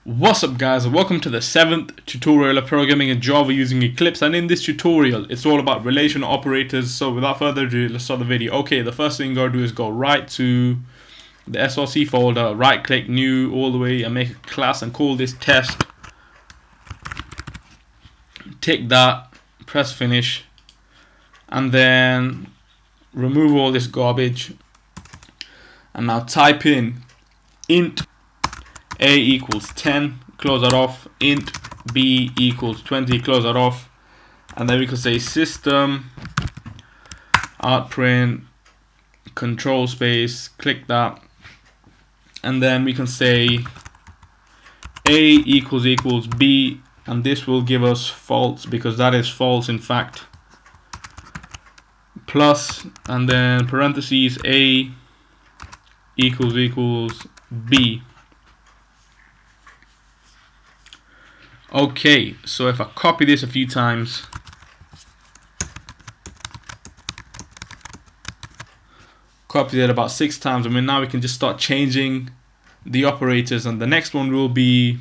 What's up guys, and welcome to the 7th tutorial of programming in Java using Eclipse. And in this tutorial it's all about relational operators. So without further ado, let's start the video. Okay, the first thing you gotta do is go right to the src folder, right click new all the way and make a class and call this test. Tick that, press finish, and then remove all this garbage, and now type in int a equals 10, close that off, int b equals 20, close that off, and then we can say system outprint control space, click that, and then we can say a equals b, and this will give us false because that is false in fact, plus, and then parentheses a equals b. Okay, so if I copy this a few times, copy it about 6 times, I mean now we can just start changing the operators, and the next one will be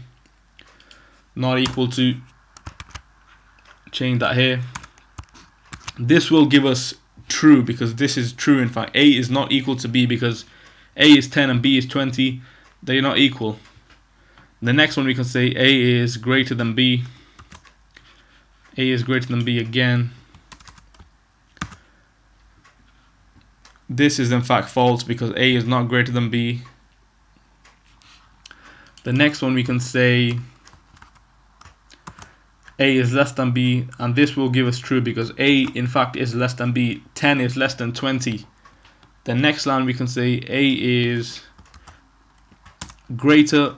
not equal to, change that here. This will give us true because this is true. In fact, a is not equal to b because a is 10 and b is 20, they're not equal. The next one we can say a is greater than b. A is greater than b again. This is in fact false because a is not greater than b. The next one we can say a is less than b, and this will give us true because a in fact is less than b. 10 is less than 20. The next line we can say a is greater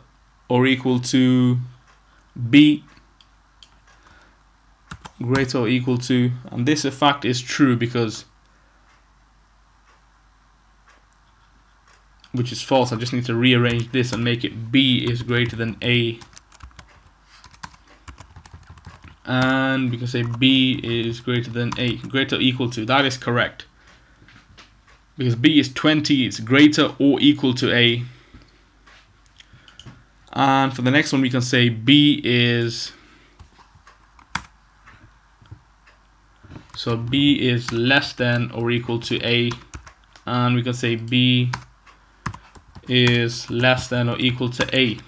or equal to b, greater or equal to, and this in fact is true because, which is false. I just need to rearrange this and make it b is greater than a, and we can say b is greater than a, greater or equal to, that is correct because b is 20, it's greater or equal to a. And for the next one we can say b is, so b is less than or equal to a, and we can say b is less than or equal to a.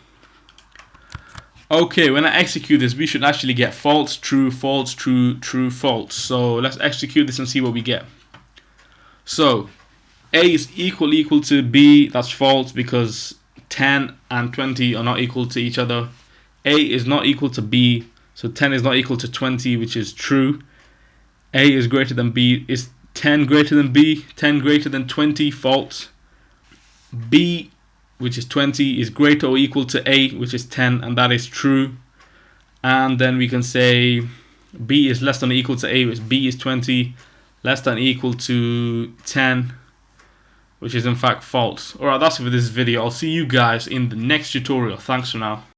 Okay, when I execute this we should actually get false, true, false, true, true, false. So let's execute this and see what we get. So a is equal to b, that's false because 10 and 20 are not equal to each other. A is not equal to b, so 10 is not equal to 20, which is true. A is greater than b. Is 10 greater than b? 10 greater than 20? False. B, which is 20, is greater or equal to a, which is 10, and that is true. And then we can say b is less than or equal to a, which b is 20, less than or equal to 10, which is in fact false. Alright, that's it for this video. I'll see you guys in the next tutorial. Thanks for now.